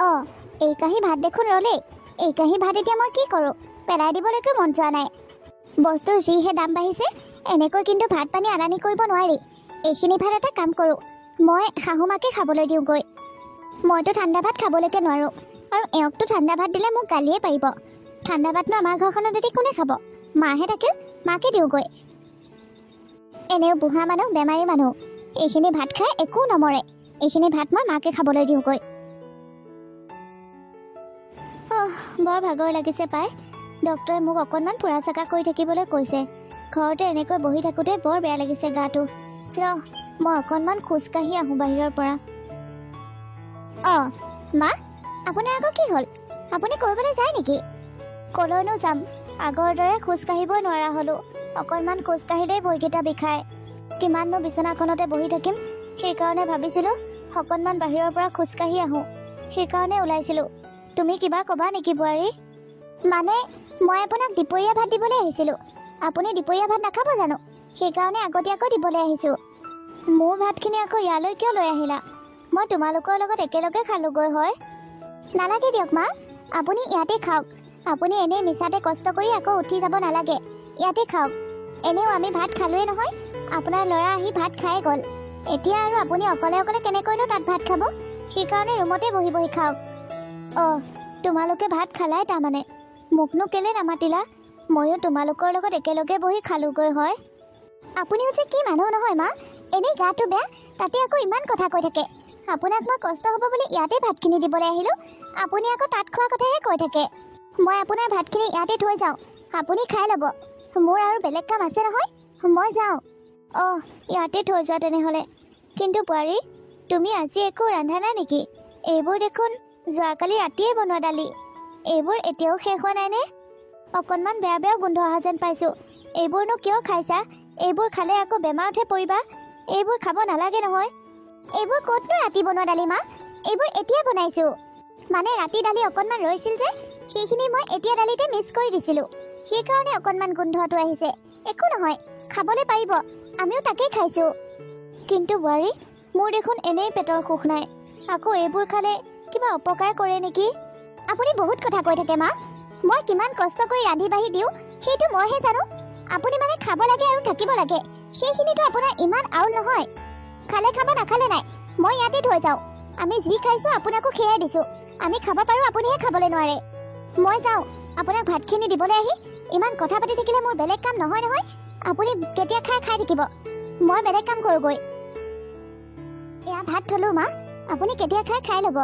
অঁ এই কাঁহী ভাত দেখোন ৰ'লেই। এই কাঁহী ভাত এতিয়া মই কি কৰোঁ? পেলাই দিবলৈকে মন যোৱা নাই। বস্তুৰ যিহে দাম বাঢ়িছে, এনেকৈ কিন্তু ভাত পানী আদানি কৰিব নোৱাৰি। এইখিনি ভাত এটা কাম কৰোঁ, মই শাহুমাকে খাবলৈ দিওঁগৈ। মইতো ঠাণ্ডা ভাত খাবলৈকে নোৱাৰোঁ, আৰু এওঁকতো ঠাণ্ডা ভাত দিলে মোক গালিয়ে পাৰিব। ঠাণ্ডা ভাতনো আমাৰ ঘৰখনত এতিয়া কোনে খাব? মাহে থাকিল, মাকে দিওঁগৈ। এনেও বুঢ়া মানুহ, বেমাৰী মানুহ, এইখিনি ভাত খাই একো নমৰে। এইখিনি ভাত মই মাকে খাবলৈ দিওঁগৈ। বৰ ভাগৰ লাগিছে পাই। ডক্টৰে মোক অকণমান ফুৰা চাকা কৰি থাকিবলৈ কৈছে। ঘৰতে এনেকৈ বহি থাকোঁতে বৰ বেয়া লাগিছে গাটো। মই অকণমান খোজকাঢ়ি আহোঁ বাহিৰৰ পৰা। অঁ মা, আপোনাৰ আকৌ কি হ'ল? আপুনি ক'ৰবালৈ যায় নেকি? ক'লৈনো যাম, আগৰ দৰে খোজকাঢ়িবই নোৱাৰা হ'লোঁ। অকণমান খোজকাঢ়িলেই ভৰিকেইটা বিষায়। কিমাননো বিচনাখনতে বহি থাকিম, সেইকাৰণে ভাবিছিলোঁ অকণমান বাহিৰৰ পৰা খোজকাঢ়ি আহোঁ। সেইকাৰণে ওলাইছিলোঁ। তুমি কিবা ক'বা নেকি বোৱাৰী? মানে মই আপোনাক দুপৰীয়া ভাত দিবলৈ আহিছিলোঁ। আপুনি দুপৰীয়া ভাত নাখাব জানো? সেইকাৰণে আগতীয়াকৈ দিবলৈ আহিছোঁ। মোৰ ভাতখিনি আকৌ ইয়ালৈ কিয় লৈ আহিলা? মই তোমালোকৰ লগত একেলগে খালোগৈ হয়। নালাগে দিয়ক মা, আপুনি ইয়াতে খাওক। আপুনি এনেই মিছাতে কষ্ট কৰি আকৌ উঠি যাব নালাগে, ইয়াতে খাওক। এনেও আমি ভাত খালোৱেই নহয়। আপোনাৰ ল'ৰা আহি ভাত খাই গ'ল। এতিয়া আৰু আপুনি অকলে অকলে কেনেকৈনো তাত ভাত খাব? সেইকাৰণে ৰুমতে বহি বহি খাওক। অঁ তোমালোকে ভাত খালাই তাৰমানে? মোকনো কেলে নামাতিলা? ময়ো তোমালোকৰ লগত একেলগে বহি খালোগৈ হয়। আপুনিও যে কি মানুহ নহয় মা, এনেই গাটো বেয়া, তাতে আকৌ ইমান কথা কৈ থাকে। আপোনাক মই কষ্ট হ'ব বুলি ইয়াতে ভাতখিনি দিবলৈ আহিলোঁ, আপুনি আকৌ তাত খোৱা কথাহে কৈ থাকে। মই আপোনাৰ ভাতখিনি ইয়াতে থৈ যাওঁ, আপুনি খাই ল'ব। মোৰ আৰু বেলেগ কাম আছে নহয়, মই যাওঁ। অঁ ইয়াতে থৈ যোৱা তেনেহ'লে। কিন্তু বোৱাৰী, তুমি আজি একো ৰন্ধা নাই নেকি? এইবোৰ দেখোন যোৱাকালি ৰাতিয়ে বনোৱা দালি। এইবোৰ এতিয়াও শেষ হোৱা নাইনে? অকণমান বেয়া বেয়াও গোন্ধ অহা যেন পাইছোঁ। এইবোৰনো কিয় খাইছা? এইবোৰ খালে আকৌ বেমাৰতহে পৰিবা। এইবোৰ খাব নালাগে নহয়। এইবোৰ ক'তনো ৰাতি বনোৱা দালি মা? এইবোৰ এতিয়া বনাইছোঁ। মানে ৰাতি দালি অকণমান ৰৈছিল যে, সেইখিনি মই এতিয়া দালিতে মিক্স কৰি দিছিলোঁ। সেইকাৰণে অকণমান গোন্ধটো আহিছে। একো নহয়, খাবলৈ পাৰিব। আমিও তাকেই খাইছোঁ। কিন্তু বোৱাৰী, মোৰ দেখোন এনেই পেটৰ সুখ নাই। আকৌ এইবোৰ খালে কিবা অপকাৰ কৰে নেকি? আপুনি বহুত কথা কৈ থাকে মা। মই কিমান কষ্ট কৰি ৰান্ধি বাঢ়ি দিওঁ সেইটো মইহে জানো। আপুনি মানে খাব লাগে আৰু থাকিব লাগে, সেইখিনিতো আপোনাৰ ইমান আউল নহয়। খালে খাব, নাখালে নাই। মই ইয়াতে থৈ যাওঁ। আমি যি খাইছোঁ আপোনাকো সেয়াই দিছোঁ। আমি খাব পাৰোঁ, আপুনিহে খাবলৈ নোৱাৰে। মই যাওঁ। আপোনাক ভাতখিনি দিবলৈ আহি ইমান কথা পাতি থাকিলে মোৰ বেলেগ কাম নহয় নহয়। আপুনি কেতিয়া খাই থাকিব, মই বেলেগ কাম কৰোঁগৈ। এয়া ভাত থলোঁ মা, আপুনি কেতিয়া খাই ল'ব।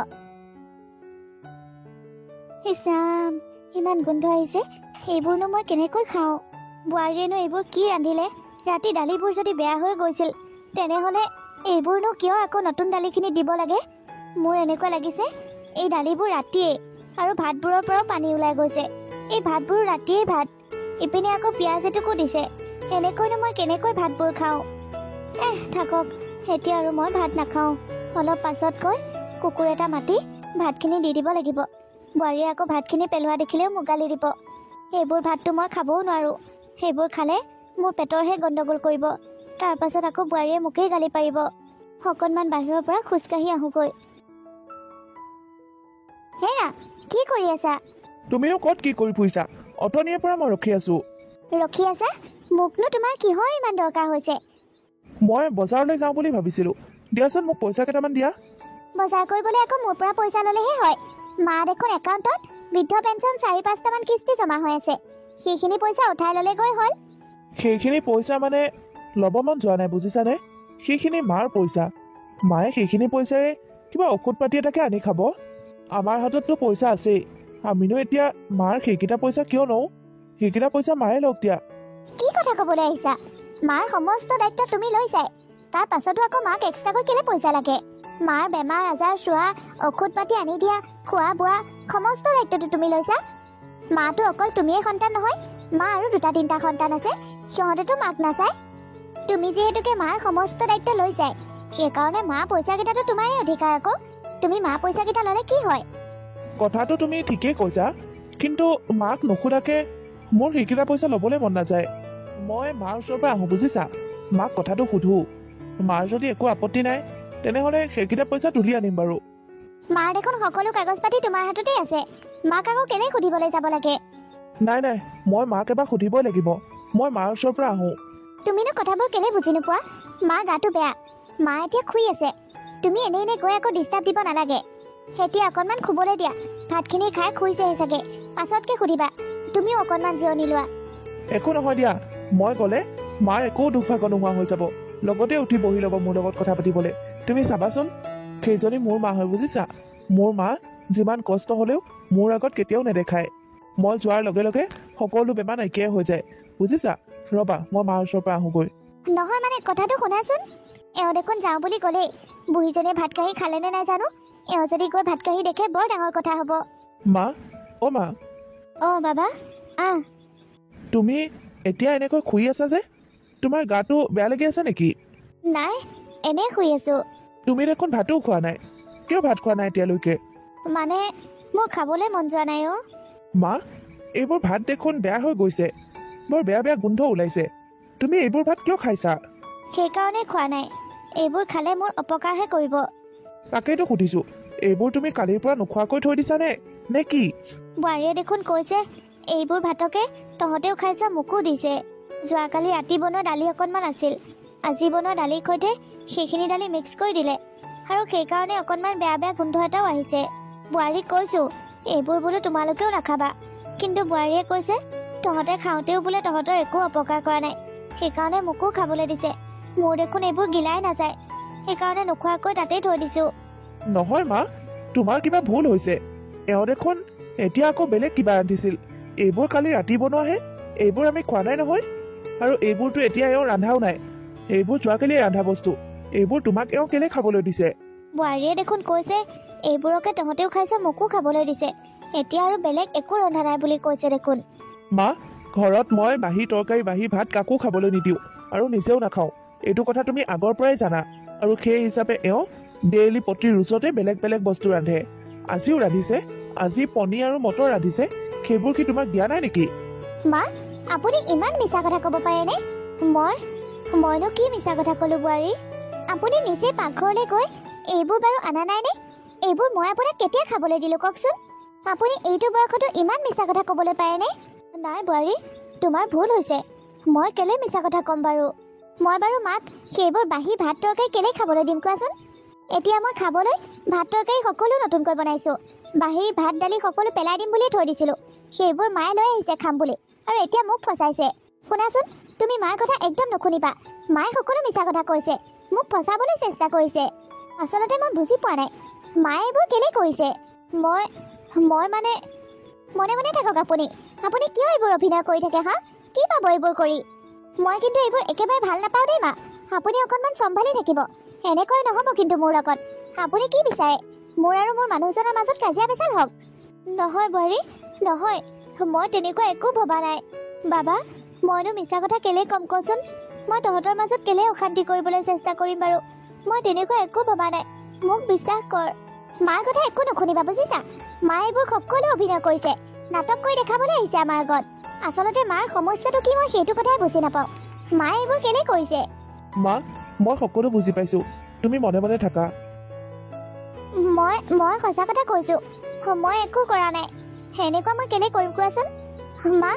ইছাম, ইমান গোন্ধ আহিছে। সেইবোৰনো মই কেনেকৈ খাওঁ? বোৱাৰীয়েনো এইবোৰ কি ৰান্ধিলে? ৰাতি দালিবোৰ যদি বেয়া হৈ গৈছিল, তেনেহ'লে এইবোৰনো কিয় আকৌ নতুন দালিখিনি দিব লাগে? মোৰ এনেকুৱা লাগিছে এই দালিবোৰ ৰাতিয়েই, আৰু ভাতবোৰৰ পৰাও পানী ওলাই গৈছে। এই ভাতবোৰ ৰাতিয়েই ভাত, ইপিনে আকৌ পিঁয়াজ এটুকো দিছে। এনেকৈনো মই কেনেকৈ ভাতবোৰ খাওঁ? থাকক, এতিয়া আৰু মই ভাত নাখাওঁ। অলপ পাছতকৈ কুকুৰ এটা মাতি ভাতখিনি দি দিব লাগিব। বোৱাৰীয়ে আকৌ ভাতখিনি পেলোৱা দেখিলেও মোক গালি দিব। সেইবোৰ ভাতটো মই খাবও নোৱাৰোঁ। সেইবোৰ খালে মোৰ পেটৰহে গণ্ডগোল কৰিব। তাৰ পাছত আকৌ বোৱাৰীয়ে মোকেই গালি পাৰিব। অকণমান বাহিৰৰ পৰা খোজকাঢ়ি আহোঁগৈ। হেৰা, কি কৰি আছা? তুমিনো ক'ত কি কৰি ফুৰিছা? অথনিৰ পৰা মই ৰখি আছোঁ। ৰখি আছা? মোকনো তোমাৰ কিহৰ ইমান দৰকাৰ হৈছে? মই বজাৰলৈ যাওঁ বুলি ভাবিছিলোঁ। দিয়াচোন, মোক পইচা কেইটামান দিয়া। বজাৰ কৰিবলৈ আকৌ মোৰ পৰা পইচা ল'লেহে হয়। মা দেখোন একাউণ্টত বৃদ্ধ পেঞ্চন ৪-৫টামান কিস্তি জমা হৈ আছে। সেইখিনি পইচা উঠাই ল'লেগৈ হ'ল। সেইখিনি পইচা মানে ল'ব মন যোৱা নাই, বুজিছানে? সেইখিনি মাৰ পইচা। মায়ে সেইখিনি পইচাৰে কিবা ঔষধ পাতি এটাকে আনি খাব। আমাৰ হাতততো পইচা আছেই। আমিনো এতিয়া মাৰ সেইকেইটা পইচা কিয় লওঁ? সেইকেইটা পইচা মায়ে লওক দিয়া। কি কথা ক'বলৈ আহিছা? মাৰ সমস্ত দায়িত্ব তুমি লৈছাই। তাৰ পাছতো আকৌ মাক এক্সট্ৰাকৈ কেলে পইচা লাগে? মাৰ বেমাৰ আজাৰ চোৱা, ঔষধ পাতি আনি দিয়া, খোৱা বোৱা, সমস্ত দায়িত্বটো তুমি লৈছা। মাতো অকল তুমিয়ে সন্তান নহয়, মা আৰু 2-3টা সন্তান আছে। সিহঁতেতো মাক নাচায়। তুমি যিহেতুকে মাৰ সমস্ত দায়িত্ব লৈছাই, সেইকাৰণে মা পইচাকেইটাতো তোমাৰে অধিকাৰ আকৌ। তুমি মা পইচাকেইটা ল'লে কি হয়? কথাটো তুমি ঠিকেই কৈছা, কিন্তু মাক নুসুধাকে মোৰ সেইকেইটা পইচা ল'বলৈ মন নাযায়। মই মাৰ ওচৰৰ পৰা আহোঁ, বুজিছা? মাক কথাটো সুধোঁ। মাৰ যদি একো আপত্তি নাই, তেনেহ'লে সেইকেইটা পইচা তুলি আনিম বাৰু। মাৰ দেখোন সকলো কাগজ পাতি তোমাৰ হাততে আছে। মাক আকৌ কেনে সুধিবলৈ যাব লাগে? নাই নাই, মই মাক এবাৰ সুধিবই লাগিব। মই মাৰ ওচৰৰ পৰা আহোঁ। তুমিনো কথাবোৰ কেলে বুজি নোপোৱা? মা গাটো বেয়া, মা এতিয়া শুই আছে। তুমি এনেই এনেই গৈ আকৌ ডিষ্টাৰ্ব দিব নালাগে। এতিয়া অকণমান শুবলৈ দিয়া। ভাতখিনি খাই শুইছেহে চাগে, পাছতকে সুধিবা। তুমিও অকণমান জিৰণি লোৱা। একো নহয় দিয়া, মই গ'লে মাৰ একো দুখ ভাগৰ নোহোৱা হৈ যাব। লগতে উঠি বহি ল'ব মোৰ লগত কথা পাতিবলৈ। তুমি চাবাচোন, সেইজনী মোৰ মা হয়, বুজিছা? মোৰ মা যিমান কষ্ট হ'লেও মোৰ আগত কেতিয়াও নেদেখায়। মই যোৱাৰ লগে লগে সকলো বেমাৰ নাইকিয়াই হৈ যায়, বুজিছা? ৰ'বা, মই মাৰ ওচৰৰ পৰা আহোঁগৈ। নহয় মানে কথাটো শুনাচোন। এওঁ দেখোন যাওঁ বুলি ক'লেই। বুঢ়ীজনীয়ে ভাত কাঢ়ি খালেনে নাই জানো। এওঁ যদি গৈ ভাত কাঢ়ি দেখে বৰ ডাঙৰ কথা হ'ব। মা, অ' মা, অ' বাবা, আহ। তুমি এতিয়া এনেকৈ শুই আছা যে? তোমাৰ গাটো বেয়া লাগি আছে নেকি? নাই, এনেই শুই আছো। তুমি দেখোন ভাতো খোৱা নাই। কিয় ভাত খোৱা নাই এতিয়ালৈকে? মানে মোৰ খাবলৈ মন যোৱা নাই অ'। মা, এইবোৰ ভাত দেখোন বেয়া হৈ গৈছে। বৰ বেয়া বেয়া গোন্ধ ওলাইছে। তুমি এইবোৰ ভাত কিয় খাইছা? সেইকাৰণে খোৱা নাই। এইবোৰ খালে মোৰ অপকাৰহে কৰিব। তাকেইতো সুধিছোঁ, এইবোৰ তুমি কালিৰ পৰা নোখোৱাকৈ থৈ দিছানে নে কি? বোৱাৰীয়ে দেখোন কৈছে এইবোৰ ভাতকে তহঁতেও খাইছ, মোকো দিছে। যোৱাকালি ৰাতি বনোৱা দালি অকণমান আছিল, আজি বনোৱা দালিৰ সৈতে সেইখিনি দালি মিক্স কৰি দিলে, আৰু সেইকাৰণে অকণমান বেয়া বেয়া গোন্ধ এটাও আহিছে। বোৱাৰীক কৈছোঁ এইবোৰ বোলো তোমালোকেও নাখাবা, কিন্তু বোৱাৰীয়ে কৈছে তহঁতে খাওঁতেও বোলে তহঁতৰ একো অপকাৰ কৰা নাই, সেইকাৰণে মোকো খাবলৈ দিছে। মোৰ দেখোন এইবোৰ গিলাই নাযায়, সেইকাৰণে নোখোৱাকৈ তাতেই থৈ দিছোঁ। নহয় মা, তোমাৰ কিবা ভুল হৈছে। এওঁ দেখোন এতিয়া আকৌ বেলেগ কিবা ৰান্ধিছিল। এইবোৰ কালি ৰাতি বনোৱাহে, এইবোৰ আমি খোৱা নাই নহয়। আৰু এইবোৰতো এতিয়া এওঁ ৰান্ধাও নাই, এইবোৰ যোৱাকালি ৰান্ধা বস্তু। এইবোৰ তোমাক এওঁ কেলে খাবলৈ দিছে? বোৱাৰীয়ে দেখোন কৈছে এইবোৰকে তহঁতেও খাইছ, মোকো খাবলৈ দিছে। এতিয়া আৰু বেলেগ একো ৰন্ধা নাই বুলি কৈছে দেখোন। মা, ঘৰত মই বাহি তৰকাৰী বাহি ভাত কাকো খাবলৈ নিদিওঁ, আৰু নিজেও নাখাওঁ। এইটো কথা তুমি আগৰ পৰাই জানা। আৰু সেই হিচাপে এওঁ ডেইলি প্ৰতি ৰুচতে বেলেগ বেলেগ বস্তু ৰান্ধে। আজিও ৰান্ধিছে, আজি পনীৰ আৰু মটৰ ৰান্ধিছে। সেইবোৰ কি তোমাক দিয়া নাই নেকি? মা, আপুনি ইমান মিছা কথা ক'ব পাৰেনে? মইনো কি মিছা কথা ক'লো বোৱাৰী? আপুনি নিজে পাকঘৰলৈ গৈ এইবোৰ বাৰু অনা নাইনে? এইবোৰ মই আপোনাক কেতিয়া খাবলৈ দিলোঁ কওকচোন? আপুনি এইটো বয়সতো ইমান মিছা কথা ক'বলৈ পাৰেনে? নাই বোৱাৰী, তোমাৰ ভুল হৈছে। মই কেলে মিছা কথা ক'ম বাৰু? মই বাৰু মাক সেইবোৰ বাহি ভাত তৰকাৰী কেলে খাবলৈ দিম কোৱাচোন? এতিয়া মই খাবলৈ ভাত তৰকাৰী সকলো নতুনকৈ বনাইছোঁ। বাহি ভাত দালি সকলো পেলাই দিম বুলিয়ে থৈ দিছিলোঁ। সেইবোৰ মায়ে লৈ আহিছে খাম বুলি, আৰু এতিয়া মোক ফচাইছে। শুনাচোন, তুমি মাৰ কথা একদম নুশুনিবা। মায়ে সকলো মিছা কথা কৈছে, মোক ফচাবলৈ চেষ্টা কৰিছে। আচলতে মই বুজি পোৱা নাই মায়ে এইবোৰ কেলে কৰিছে। মই মানে মনে মনে থাকক আপুনি। আপুনি কিয় এইবোৰ অভিনয় কৰি থাকে হা? কি পাব এইবোৰ কৰি? মই কিন্তু এইবোৰ একেবাৰে ভাল নাপাওঁ দেই মা। আপুনি অকণমান চম্ভালি থাকিব। এনেকৈ নহ'ব কিন্তু মোৰ লগত। আপুনি কি বিচাৰে? মোৰ আৰু মোৰ মানুহজনৰ মাজত কাজিয়া পেচাল হওক? নহয় বোৱাৰী, নহয়, মই তেনেকুৱা একো ভবা নাই। বাবা, মইনো মিছা কথা কেলে ক'ম কচোন? মই তহঁতৰ মাজত কেলে অশান্তি কৰিবলৈ চেষ্টা কৰিম বাৰু? মই তেনেকুৱা একো ভবা নাই, মোক বিশ্বাস কৰ। মাৰ কথা একো নুশুনিবা বুজিছা? মায়ে এইবোৰ সকলো অভিনয় কৰিছে, নাটক কৰি দেখাবলৈ আহিছে আমাৰ আগত। আচলতে মাৰ সমস্যাটো কি মই সেইটো কথাই বুজি নাপাওঁ। মায়ে এইবোৰ কেলে কৰিছে? মা, মই সকলো বুজি পাইছোঁ। তুমি মনে মনে থাকা। মই সঁচা কথা কৈছোঁ, মই একো কৰা নাই। সেনেকুৱা মই কেলে কৰিম কোৱাচোন? মা,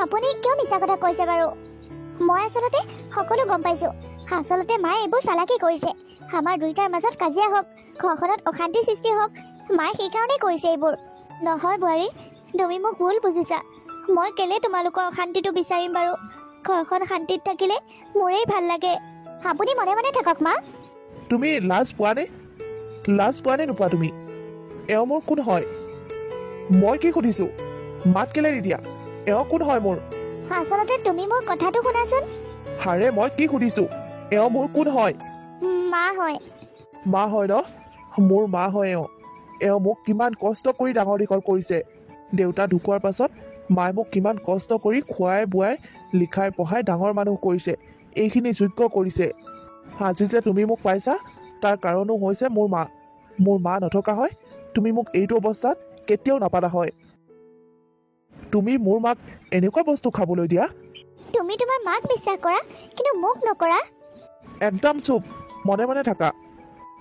আপুনি কিয় মিছা কথা কৈছে বাৰু? মই আচলতে সকলো গম পাইছোঁ। আচলতে মায়ে এইবোৰ চালাকি কৰিছে। আমাৰ দুয়োটাৰ মাজত কাজিয়া হওক, ঘৰখনত অশান্তি সৃষ্টি হওক, মায়ে সেইকাৰণেই কৰিছে এইবোৰ। নহয় বোৱাৰী, তুমি মোক ভুল বুজিছা। মই কেলে তোমালোকৰ অশান্তিটো বিচাৰিম বাৰু? ঘৰখন শান্তিত থাকিলে মোৰেই ভাল লাগে। আপুনি মনে মনে থাকক মা। তুমি লাজ পোৱা নে? লাজ পোৱা নে নোপোৱা তুমি? এওঁ মোৰ কোন হয়? মই কি সুধিছোঁ? মাত কেলে নিদিয়া? এওঁ কোন হয় মোৰ? আচলতে তুমি মোৰ কথাটো শুনাচোন। হাৰে, মই কি সুধিছোঁ? এওঁ মোৰ কোন হয়? মা হয়। মা হয় ন? মোৰ মা হয় এওঁ। এওঁ মোক কিমান কষ্ট কৰি ডাঙৰ দীঘল কৰিছে। দেউতা ঢুকোৱাৰ পাছত মায়ে মোক কিমান কষ্ট কৰি খুৱাই বোৱাই লিখাই পঢ়াই ডাঙৰ মানুহ কৰিছে, এইখিনি যোগ্য কৰিছে। আজি যে তুমি মোক পাইছা, তাৰ কাৰণো হৈছে মোৰ মা। মোৰ মা নথকা হয় তুমি মোক এইটো অৱস্থাত কেতিয়াও নাপালা হয়। তুমি মোৰ মাক এনেকুৱা বস্তু খাবলৈ দিয়া? তুমি তোমাৰ মাক বিশ্বাস কৰা, কিন্তু মোক নকৰা। একদম চুপ, মনে মনে থাকা।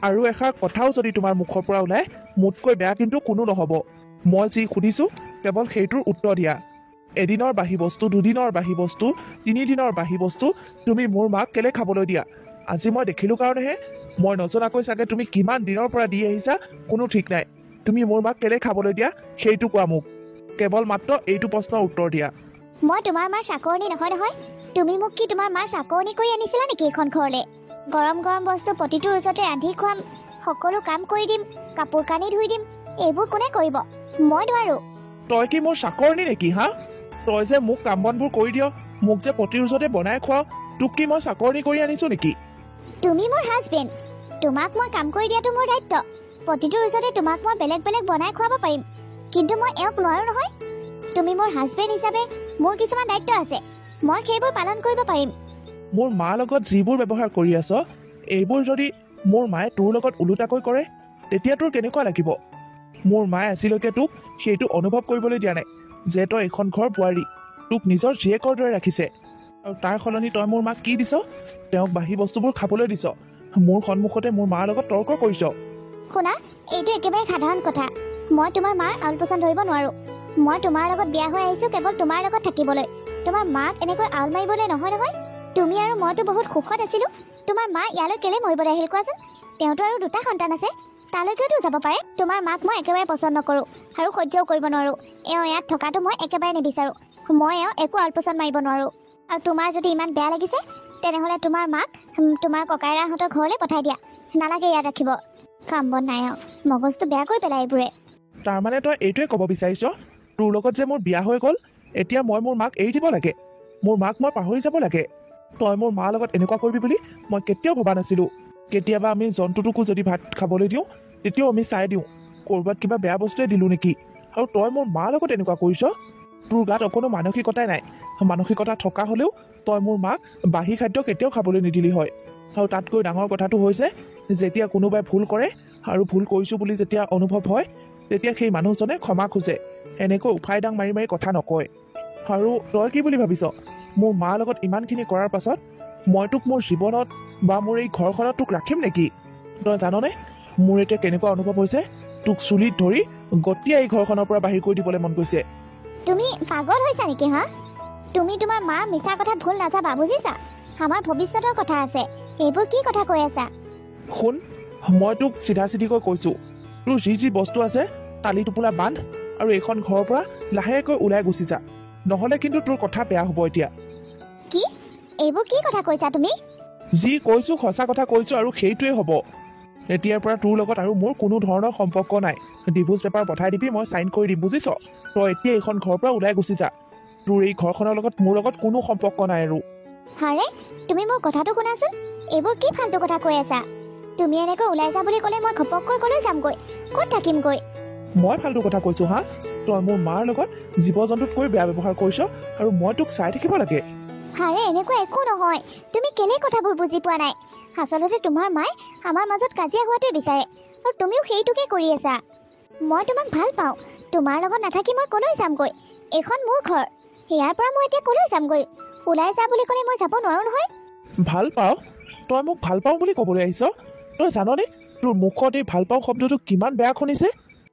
আৰু এষাৰ কথাও যদি তোমাৰ মুখৰ পৰা ওলায় মোতকৈ বেয়া কিন্তু কোনো নহ'ব। মই যি সুধিছোঁ কেৱল সেইটোৰ উত্তৰ দিয়া। এদিনৰ বাঢ়ি বস্তু, দুদিনৰ বাঢ়ি বস্তু, তিনিদিনৰ বাঢ়ি বস্তু তুমি মোৰ মাক কেলে খাবলৈ দিয়া? আজি মই দেখিলোঁ কাৰণেহে। মই নজনাকৈ চাগে তুমি কিমান দিনৰ পৰা দি আহিছা কোনো ঠিক নাই। তুমি মোৰ মাক কেলে খাবলৈ দিয়া সেইটো কোৱা মোক। কেৱল মাত্ৰ এইটো প্ৰশ্নৰ উত্তৰ দিয়া। মই তোমাৰ মাৰ চাকৰণী নহয় নহয়। তুমি মোক কি তোমাৰ মাৰ চাকৰণী কৰি আনিছিলা নেকি এইখন ঘৰলৈ? গৰম গৰম বস্তু প্ৰতিটো ৰোজতে ৰান্ধি খুৱাম, সকলো কাম কৰি দিম, কাপোৰ কানি ধুই দিম, এইবোৰ কোনে কৰিব? মই নোৱাৰো। তই কি মোৰ চাকৰণী নেকি হা? তই যে মোক কাম বনবোৰ কৰি দিয়, মোক যে প্ৰতি ৰোজতে বনাই খুৱাও, তোক কি মই চাকৰণী কৰি আনিছো নেকি? তুমি মোৰ হাজবেণ্ড, তোমাক মই কাম কৰি দিয়াটো মোৰ দায়িত্ব। প্ৰতিটো ৰোজতে তোমাক মই বেলেগ বেলেগ বনাই খুৱাব পাৰিম, কিন্তু মই এওঁক নোৱাৰো নহয়। তুমি মোৰ হাজবেণ্ড হিচাপে মোৰ কিছুমান দায়িত্ব আছে, মই সেইবোৰ পালন কৰিব পাৰিম। মোৰ মাৰ লগত যিবোৰ ব্যৱহাৰ কৰি আছ এইবোৰ যদি মোৰ মায়ে তোৰ লগত ওলোটাকৈ কৰে তেতিয়া তোৰ কেনেকুৱা লাগিব? মোৰ মায়ে আজিলৈকে তোক সেইটো অনুভৱ কৰিবলৈ দিয়া নাই যে তই এখন ঘৰ বোৱাৰী, তোক নিজৰ জীয়েকৰ দৰে ৰাখিছে। আৰু তাৰ সলনি তই মোৰ মাক কি দিছ? তেওঁক বাঢ়ি বস্তুবোৰ খাবলৈ দিছ, মোৰ সন্মুখতে মোৰ মাৰ লগত তৰ্ক কৰিছ। শুনা, এইটো একেবাৰে সাধাৰণ কথা। মই তোমাৰ মাৰ আউল-পছন্দ ধৰিব নোৱাৰো। মই তোমাৰ লগত বিয়া হৈ আহিছো কেৱল তোমাৰ লগত থাকিবলৈ, তোমাৰ মাক এনেকৈ আউল মাৰিবলৈ নহয় নহয়। তুমি আৰু মইতো বহুত সুখত আছিলো। তোমাৰ মা ইয়ালৈ কেলে মৰিবলৈ আহিল কোৱাচোন? তেওঁতো আৰু 2টা সন্তান আছে, তালৈকেওতো যাব পাৰে। তোমাৰ মাক মই একেবাৰে পচন্দ নকৰোঁ আৰু সহ্যও কৰিব নোৱাৰোঁ। এওঁ ইয়াত থকাটো মই একেবাৰে নিবিচাৰোঁ। মই এওঁ একো আউল-পছন্দ মাৰিব নোৱাৰোঁ। আৰু তোমাৰ যদি ইমান বেয়া লাগিছে তেনেহ'লে তোমাৰ মাক তোমাৰ ককাইৰাহঁতৰ ঘৰলৈ পঠাই দিয়া, নালাগে ইয়াত ৰাখিব। কাম বন নাই আৰু মগজটো বেয়া কৰি পেলাই এইবোৰে। তাৰমানে তই এইটোৱে ক'ব বিচাৰিছ তোৰ লগত যে মোৰ বিয়া হৈ গ'ল এতিয়া মই মোৰ মাক এৰি দিব লাগে, মোৰ মাক মই পাহৰি যাব লাগে? তই মোৰ মাৰ লগত এনেকুৱা কৰিবি বুলি মই কেতিয়াও ভবা নাছিলোঁ। কেতিয়াবা আমি জন্তুটোকো যদি ভাত খাবলৈ দিওঁ তেতিয়াও আমি চাই দিওঁ ক'ৰবাত কিবা বেয়া বস্তুৱে দিলোঁ নেকি। আৰু তই মোৰ মাৰ লগত এনেকুৱা কৰিছ? তোৰ গাত অকণো মানসিকতাই নাই। মানসিকতা থকা হ'লেও তই মোৰ মাক বাঢ়ি খাদ্য কেতিয়াও খাবলৈ নিদিলি হয়। আৰু তাতকৈ ডাঙৰ কথাটো হৈছে যেতিয়া কোনোবাই ভুল কৰে আৰু ভুল কৰিছোঁ বুলি যেতিয়া অনুভৱ হয় তেতিয়া সেই মানুহজনে ক্ষমা খোজে, এনেকৈ উফাই দাং মাৰি মাৰি কথা নকয়। আৰু তই কি বুলি ভাবিছ মোৰ মাৰ লগত ইমানখিনি কৰাৰ পাছত মই তোক মোৰ জীৱনত বা মোৰ এই ঘৰখনত তোক ৰাখিম নেকি? তই জাননে মোৰ এতিয়া কেনেকুৱা অনুভৱ হৈছে? তোক চুলিত ধৰি গতিয়াই এই ঘৰখনৰ পৰা বাহিৰ কৰি দিবলৈ মন গৈছে। তুমি পাগল হৈছা নেকি হা? তুমি তোমাৰ মাৰ মিছা কথাত ভুল নাযাবা, বুজিছা? আমাৰ ভৱিষ্যতৰ কথা আছে, এইবোৰ কি কথা কৈ আছা? শুন, মই তোক চিধা চিধিকৈ কৈছোঁ, তোৰ যি যি বস্তু আছে টালি টোপোলা বান্ধ আৰু এইখন ঘৰৰ পৰা লাহেকৈ ওলাই গুচি যা, নহ'লে কিন্তু তোৰ কথা বেয়া হ'ব। এতিয়া কি? এইবোৰ কি কথা কৈছা তুমি? যি কৈছোঁ সঁচা কথা কৈছোঁ আৰু সেইটোৱে হ'ব। এতিয়াৰ পৰা তোৰ লগত আৰু মোৰ কোনো ধৰণৰ সম্পৰ্ক নাই। ডিভোৰ্চ পেপাৰ পঠাই দিবি, মই চাইন কৰি দিম, বুজিছ? তই এতিয়া এইখন ঘৰৰ পৰা ওলাই গুচি যা। তোৰ এই ঘৰখনৰ লগত মোৰ লগত কোনো সম্পৰ্ক নাই আৰু। আৰে তুমি মোৰ কথাটো শুনাচোন, এইবোৰ কি ফাল্টু কথা কৈ আছা? তুমি এনেকৈ ওলাই যা বুলি ক'লে মই ঘপককৈ ক'লৈ যামগৈ, ক'ত থাকিমগৈ? মই ফাল্টু কথা কৈছোঁ হা? তই মোৰ মাৰ লগত জীৱ জন্তুতকৈ বেয়া ব্যৱহাৰ কৰিছ আৰু মই তোক চাই থাকিব লাগে? আৰে এনেকুৱা একো নহয়, তুমি কেলেই কথাবোৰ বুজি পোৱা নাই। আচলতে তোমাৰ মায়ে আমাৰ মাজত কাজিয়া হোৱাটোৱে বিচাৰে আৰু তুমিও সেইটোকে কৰি আছা। মই তোমাক ভাল পাওঁ, তোমাৰ লগত নাথাকি মই ক'লৈ যামগৈ? এইখন মোৰ ঘৰ, ইয়াৰ পৰা মই এতিয়া ক'লৈ যামগৈ? ওলাই যা বুলি ক'লে মই যাব নোৱাৰোঁ নহয়। ভাল পাওঁ? তই মোক ভাল পাওঁ বুলি ক'বলৈ আহিছ? তই জাননে তোৰ মুখত এই ভাল পাওঁ শব্দটো কিমান বেয়া শুনিছে?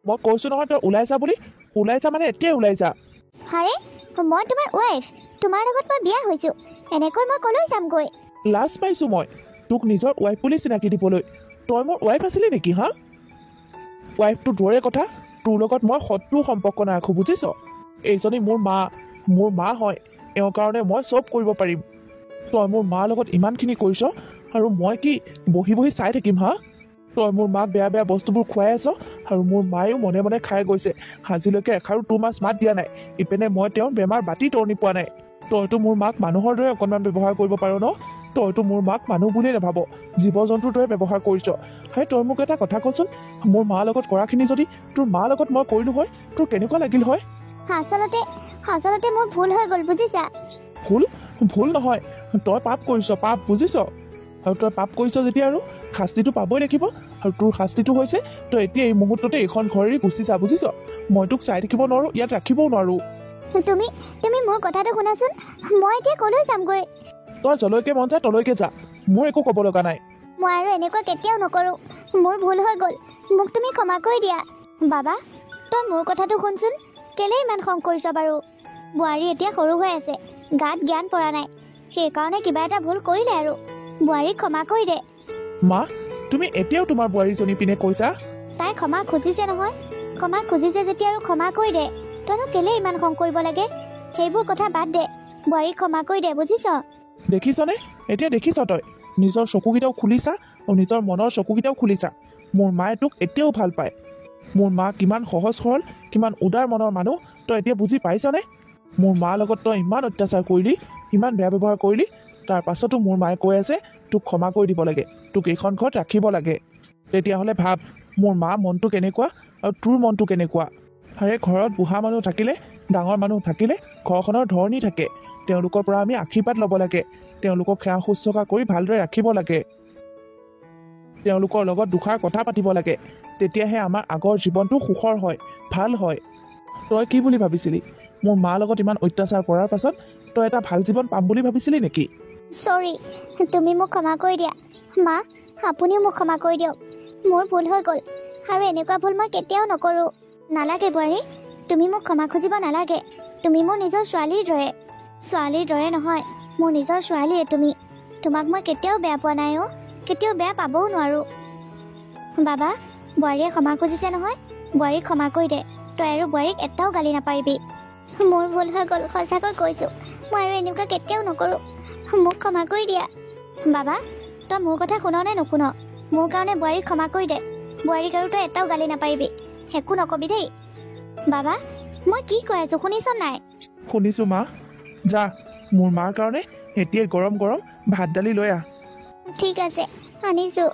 মই কৈছোঁ নহয় তই ওলাই যা বুলি। ওলাই যা মানে এতিয়াই ওলাই যা। আৰে মই তোমাৰ ৱাইফ, তোমাৰ লগত মই বিয়া হৈছোঁ, এনেকৈ মই ক'লৈ যামগৈ? লাজ পাইছোঁ মই তোক নিজৰ ৱাইফ বুলি চিনাকি দিবলৈ। তই মোৰ ৱাইফ আছিলি নেকি হা? ৱাইফটো দূৰৰে কথা, তোৰ লগত মই শত্ৰু সম্পৰ্ক নাৰাখোঁ, বুজিছ? এইজনী মোৰ মা হয়, এওঁৰ কাৰণে মই চব কৰিব পাৰিম। তই মোৰ মাৰ লগত ইমানখিনি কৰিছ আৰু মই কি বহি বহি চাই থাকিম হা? তই মোৰ মাক বেয়া বেয়া বস্তুবোৰ খুৱাই আছ আৰু মোৰ মায়েও মনে মনে খাই গৈছে। আজিলৈকে এষাৰো তোৰ মাছ মাত দিয়া নাই, ইপিনে মই তেওঁৰ বেমাৰ বাতি তৰণি পোৱা নাই। তইতো মোৰ মাক মানুহৰ দৰে অকণমান ব্যৱহাৰ কৰিব পাৰ ন? তইতো মোৰ মাক মানুহ বুলিয়ে নাভাব, জীৱ জন্তুৰ দৰে ব্যৱহাৰ কৰিছ। সেই তই মোক এটা কথা কচোন, মোৰ মাৰ লগত কৰাখিনি যদি তোৰ মাৰ লগত মই কৰিলোঁ হয় তোৰ কেনেকুৱা লাগিল হয়? আচলতে মোৰ ভুল হৈ গ'ল, বুজিছা? ভুল নহয়, তই পাপ কৰিছ, পাপ, বুজিছ? আৰু তই পাপ কৰিছ যেতিয়া আৰু শাস্তিটো পাবই লাগিব। আৰু তোৰ শাস্তিটো হৈছে তই এতিয়া এই মুহূৰ্ততে এইখন ঘৰ এৰি গুচি যা, বুজিছ? মই তোক চাই থাকিব নোৱাৰোঁ, ইয়াত ৰাখিবও নোৱাৰোঁ। তুমি মোৰ কথাটো শুনাচোন, মই এতিয়া ক'লৈ যামগৈ? তই যলৈকে মন যায় তলৈকে যা, মোৰ একো ক'ব লগা নাই। মই আৰু এনেকুৱা কেতিয়াও নকৰোঁ। মোৰ ভুল হৈ গ'ল, মোক তুমি ক্ষমা কৰি দিয়া। বাবা, তই মোৰ কথাটো শুনচোন, কেলে ইমান খং কৰিছ বাৰু? বোৱাৰী এতিয়া সৰু হৈ আছে, গাত জ্ঞান পৰা নাই, সেইকাৰণে কিবা এটা ভুল কৰিলে আৰু। বোৱাৰীক ক্ষমা কৰি দে। মা, তুমি এতিয়াও তোমাৰ বোৱাৰীজনী পিনে কৈছা? তাই ক্ষমা খুজিছে নহয়, ক্ষমা খুজিছে যেতিয়া আৰু ক্ষমা কৰি দে। তইনো কেলে ইমান খং কৰিব লাগে? সেইবোৰ কথা বাদ দে, বোৱাৰীক ক্ষমা কৰি দে, বুজিছ? দেখিছনে, এতিয়া দেখিছ তই? নিজৰ চকুকেইটাও খুলিছা আৰু নিজৰ মনৰ চকুকেইটাও খুলিছা। মোৰ মায়ে তোক এতিয়াও ভাল পায়। মোৰ মা কিমান সহজ সৰল, কিমান উদাৰ মনৰ মানুহ, তই এতিয়া বুজি পাইছনে? মোৰ মাৰ লগত তই ইমান অত্যাচাৰ কৰিলি, ইমান বেয়া ব্যৱহাৰ কৰিলি, তাৰ পাছতো মোৰ মায়ে কৈ আছে তোক ক্ষমা কৰি দিব লাগে, তোক এইখন ঘৰত ৰাখিব লাগে। তেতিয়াহ'লে ভাব, মোৰ মা মনটো কেনেকুৱা আৰু তোৰ মনটো কেনেকুৱা। আৰে ঘৰত বুঢ়া মানুহ থাকিলে, ডাঙৰ মানুহ থাকিলে ঘৰখনৰ ধৰণী থাকে। তেওঁলোকৰ পৰা আমি আশীৰ্বাদ ল'ব লাগে, তেওঁলোকক সেৱা শুশ্ৰূষা কৰি ভালদৰে ৰাখিব লাগে, তেওঁলোকৰ লগত দুষাৰ কথা পাতিব লাগে। তেতিয়াহে আমাৰ আগৰ জীৱনটো সুখৰ হয়, ভাল হয়। তই কি বুলি ভাবিছিলি? মোৰ মাৰ লগত ইমান অত্যাচাৰ কৰাৰ পাছত তই এটা ভাল জীৱন পাম বুলি ভাবিছিলি নেকি? চৰি, তুমি মোক ক্ষমা কৰি দিয়া। মা, আপুনিও মোক ক্ষমা কৰি দিয়ক। মোৰ ভুল হৈ গ'ল আৰু এনেকুৱা ভুল মই কেতিয়াও নকৰোঁ। নালাগে বোৱাৰী, তুমি মোক ক্ষমা খুজিব নালাগে। তুমি মোৰ নিজৰ ছোৱালীৰ দৰে। ছোৱালীৰ দৰে নহয়, মোৰ নিজৰ ছোৱালীয়ে তুমি। তোমাক মই কেতিয়াও বেয়া পোৱা নাই অ', কেতিয়াও বেয়া পাবও নোৱাৰোঁ। বাবা, বোৱাৰীয়ে ক্ষমা খুজিছে নহয়, বোৱাৰীক ক্ষমা কৰি দে। তই আৰু বোৱাৰীক এটাও গালি নাপাৰিবি। মোৰ ভুল হৈ গ'ল, সঁচাকৈ কৈছোঁ। মই আৰু এনেকুৱা কেতিয়াও নকৰোঁ, মোক ক্ষমা কৰি দিয়া। বাবা, তই মোৰ কথা শুন নে নুশুন? মোৰ কাৰণে বোৱাৰীক ক্ষমা কৰি দে। বোৱাৰীক আৰু তই এটাও গালি নাপাৰিবি, একো নকবি দেই। বাবা, মই কি কৈ আছোঁ শুনিছ নাই? শুনিছোঁ মা। যা, মোৰ মাৰ কাৰণে এতিয়াই গৰম গৰম ভাত দালি লৈ আহ। ঠিক আছে, আনিছোঁ।